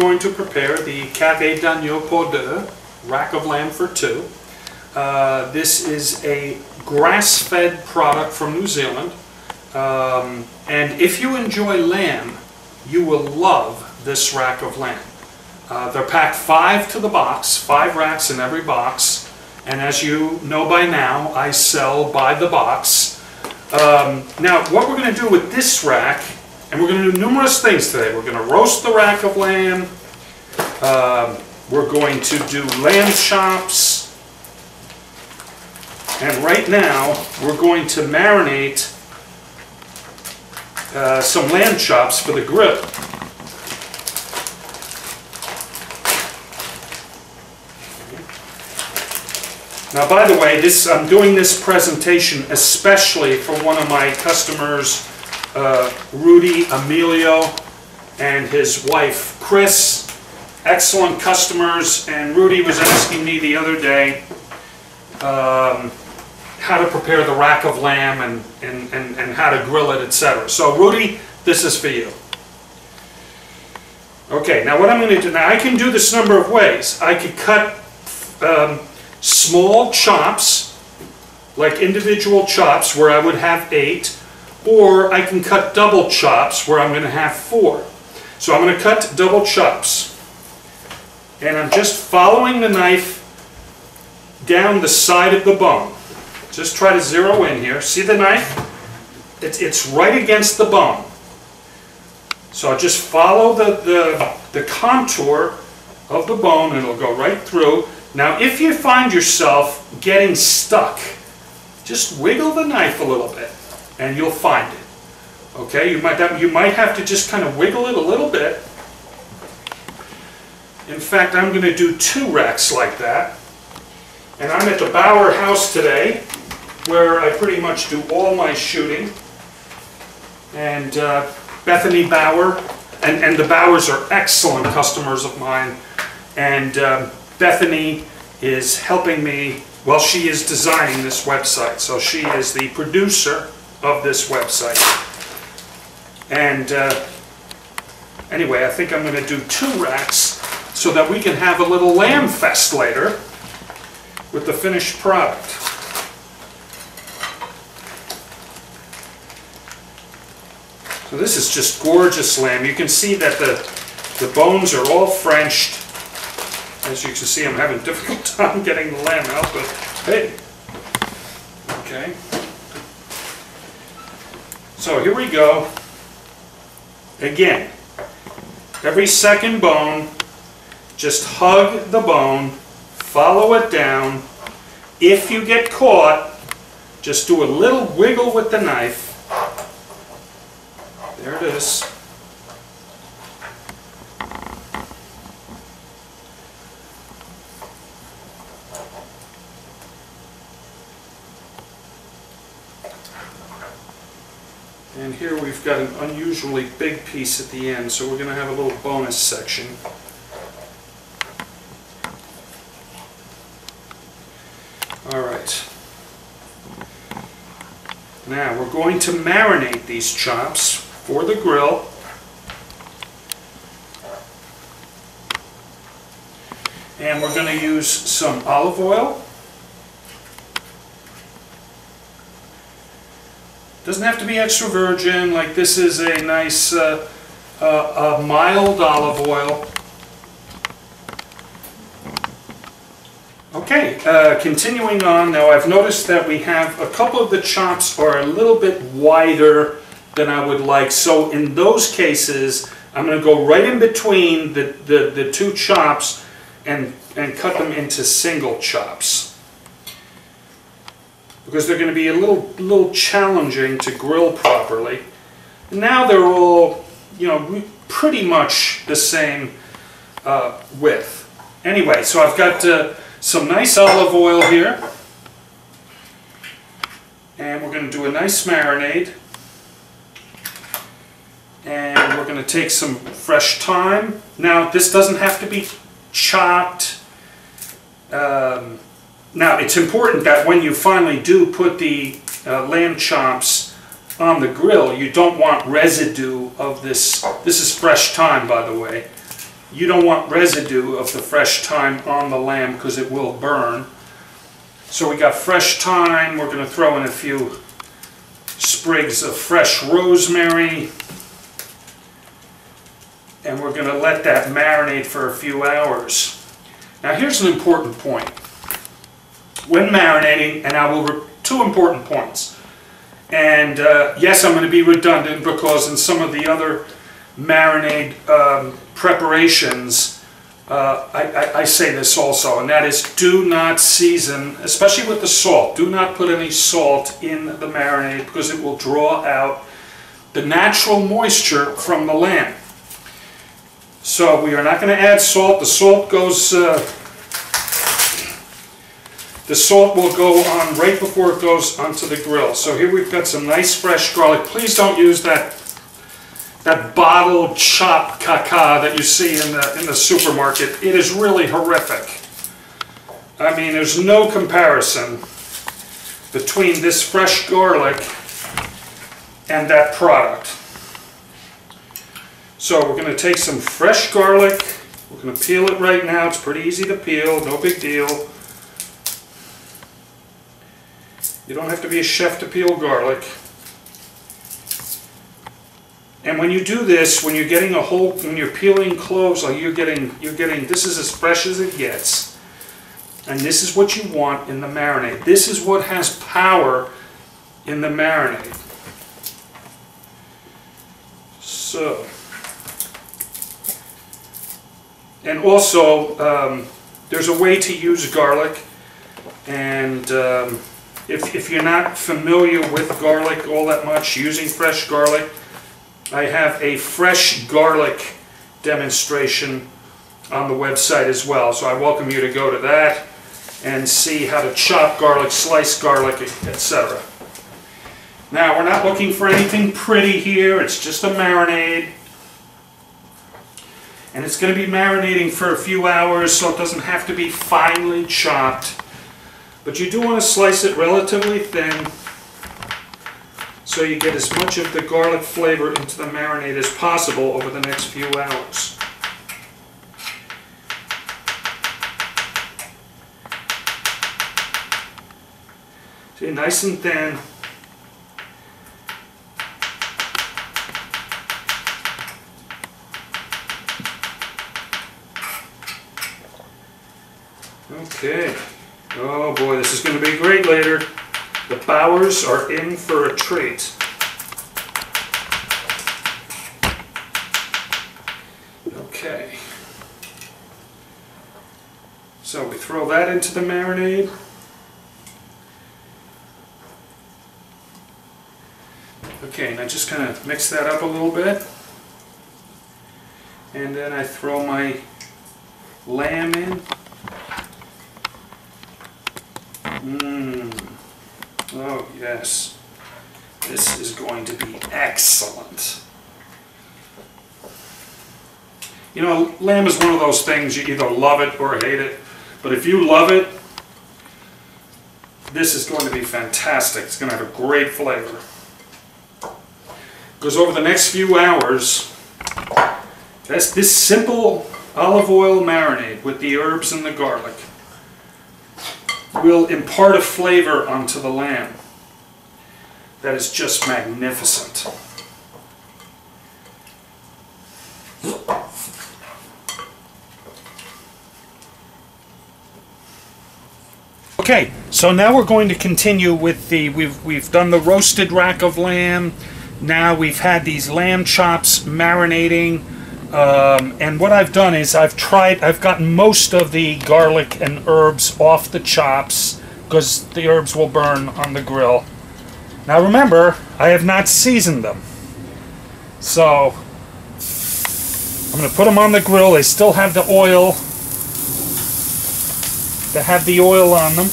going to prepare the carré d'agneau pour deux, rack of lamb for two. This is a grass-fed product from New Zealand. And if you enjoy lamb, you will love this rack of lamb. They're packed 5 to the box, 5 racks in every box. And as you know by now, I sell by the box. Now, what we're going to do with this rack, and we're going to do numerous things today. We're going to roast the rack of lamb. We're going to do lamb chops. And right now, we're going to marinate some lamb chops for the grill. Now, by the way, I'm doing this presentation especially for one of my customers, Rudy Emilio, and his wife, Chris. Excellent customers, and Rudy was asking me the other day how to prepare the rack of lamb and how to grill it, etc. So, Rudy, this is for you. Okay, now what I'm going to do, now I can do this a number of ways. I could cut small chops, like individual chops where I would have 8, or I can cut double chops where I'm going to have 4. So I'm going to cut double chops, and I'm just following the knife down the side of the bone. Just try to zero in here. See the knife? It's right against the bone. So just follow the contour of the bone, and it'll go right through. Now, if you find yourself getting stuck, just wiggle the knife a little bit, and you'll find it. Okay, you might have to just kind of wiggle it a little bit. In fact, I'm going to do 2 racks like that. And I'm at the Bauer house today, where I pretty much do all my shooting. And Bethany Bauer, and the Bauers are excellent customers of mine. And Bethany is helping me, well, she is designing this website, so she is the producer of this website. And anyway, I think I'm going to do 2 racks so that we can have a little lamb fest later with the finished product. So this is just gorgeous lamb. You can see that the bones are all Frenched. As you can see, I'm having a difficult time getting the lamb out, but hey. Okay. So here we go. Again, every second bone, just hug the bone, follow it down. If you get caught, just do a little wiggle with the knife. There it is. And here we've got an unusually big piece at the end, so we're going to have a little bonus section. All right. Now we're going to marinate these chops for the grill. And we're going to use some olive oil. Doesn't have to be extra virgin, like this is a nice mild olive oil. Okay, continuing on now, I've noticed that we have a couple of the chops are a little bit wider than I would like, so in those cases I'm going to go right in between the 2 chops and cut them into single chops, because they're going to be a little challenging to grill properly. And now they're all, you know, pretty much the same width. Anyway, so I've got some nice olive oil here, and we're going to do a nice marinade, and we're going to take some fresh thyme. Now, this doesn't have to be chopped. Now, it's important that when you finally do put the lamb chops on the grill, you don't want residue of this. This is fresh thyme, by the way. You don't want residue of the fresh thyme on the lamb because it will burn. So we got fresh thyme. We're going to throw in a few sprigs of fresh rosemary. And we're going to let that marinate for a few hours. Now here's an important point. When marinating, and I will, two important points. And yes, I'm going to be redundant because in some of the other marinade preparations, I say this also, and that is do not season, especially with the salt, do not put any salt in the marinade because it will draw out the natural moisture from the lamb. So we are not going to add salt. The salt will go on right before it goes onto the grill. So here we've got some nice fresh garlic. Please don't use that bottled chopped caca that you see in the supermarket. It is really horrific. I mean, there's no comparison between this fresh garlic and that product. So we're going to take some fresh garlic. We're going to peel it right now. It's pretty easy to peel, no big deal. You don't have to be a chef to peel garlic. And when you do this, when you're getting when you're peeling cloves, you're getting, this is as fresh as it gets. And this is what you want in the marinade. This is what has power in the marinade. So, and also, there's a way to use garlic, and if you're not familiar with garlic all that much, using fresh garlic, I have a fresh garlic demonstration on the website as well. So I welcome you to go to that and see how to chop garlic, slice garlic, etc. Now, we're not looking for anything pretty here. It's just a marinade. And it's going to be marinating for a few hours, so it doesn't have to be finely chopped. But you do want to slice it relatively thin so you get as much of the garlic flavor into the marinade as possible over the next few hours. See, nice and thin. Okay. Oh boy, this is going to be great later. The Bowers are in for a treat. Okay. So we throw that into the marinade. Okay, now just kind of mix that up a little bit. And then I throw my lamb in. Oh yes, this is going to be excellent. You know, lamb is one of those things you either love it or hate it, but if you love it, this is going to be fantastic. It's going to have a great flavor. Because over the next few hours, this simple olive oil marinade with the herbs and the garlic will impart a flavor onto the lamb that is just magnificent. Okay, so now we're going to continue with we've done the roasted rack of lamb. Now we've had these lamb chops marinating. And what I've done is I've gotten most of the garlic and herbs off the chops because the herbs will burn on the grill. Now remember, I have not seasoned them. So I'm going to put them on the grill. They still have the oil. They have the oil on them.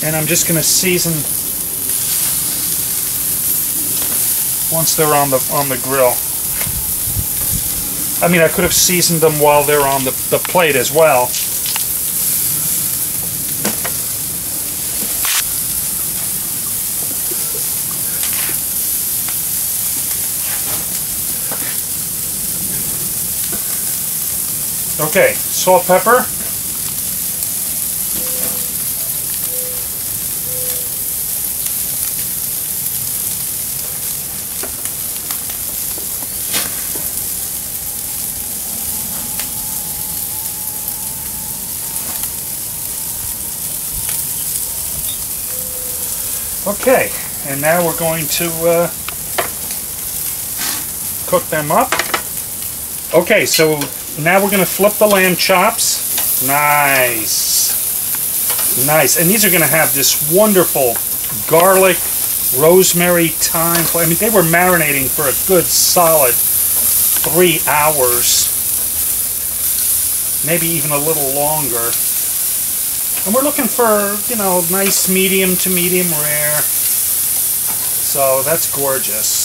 And I'm just going to season once they're on the grill. I mean, I could have seasoned them while they're on the plate as well. Okay, salt, pepper. Okay, and now we're going to cook them up. Okay, so now we're going to flip the lamb chops. Nice. Nice. And these are going to have this wonderful garlic, rosemary, thyme flavor. I mean, they were marinating for a good solid 3 hours. Maybe even a little longer. And we're looking for, you know, nice medium to medium rare. So that's gorgeous.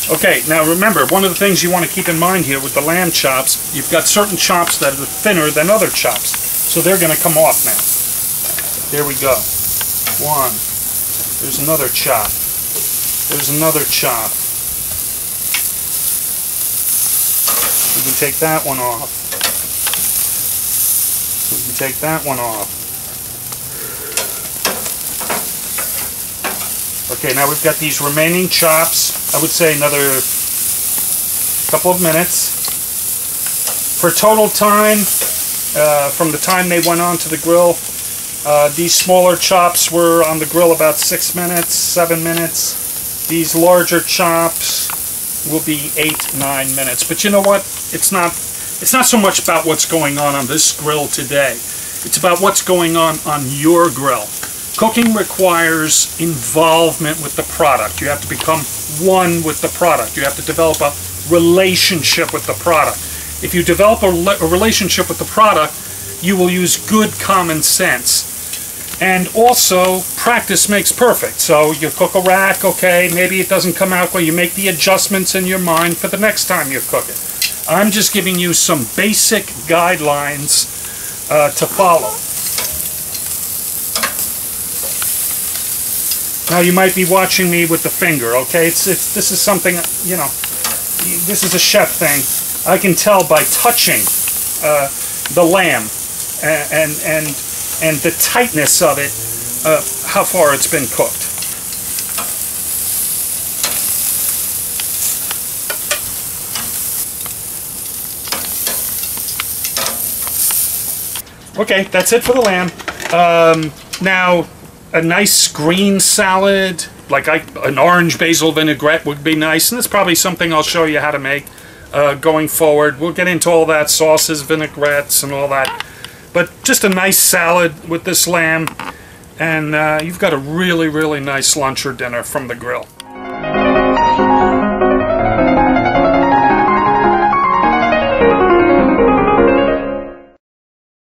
Okay, now remember, one of the things you want to keep in mind here with the lamb chops, you've got certain chops that are thinner than other chops. So they're going to come off now. There we go. One. There's another chop. There's another chop. We can take that one off. We can take that one off. Okay, now we've got these remaining chops. I would say another couple of minutes. For total time, from the time they went onto the grill, these smaller chops were on the grill about 6 minutes, 7 minutes. These larger chops will be 8-9 minutes. But you know what? It's not so much about what's going on this grill today. It's about what's going on your grill. Cooking requires involvement with the product. You have to become one with the product. You have to develop a relationship with the product. If you develop a relationship with the product, you will use good common sense. And also, practice makes perfect. So you cook a rack, okay, maybe it doesn't come out well. You make the adjustments in your mind for the next time you cook it. I'm just giving you some basic guidelines to follow. Now you might be watching me with the finger, okay? This is something, you know, this is a chef thing. I can tell by touching the lamb and the tightness of it, how far it's been cooked. Okay, that's it for the lamb. Now, a nice green salad, like an orange basil vinaigrette would be nice, and that's probably something I'll show you how to make going forward. We'll get into all that, sauces, vinaigrettes, and all that. But just a nice salad with this lamb, and you've got a really, really nice lunch or dinner from the grill.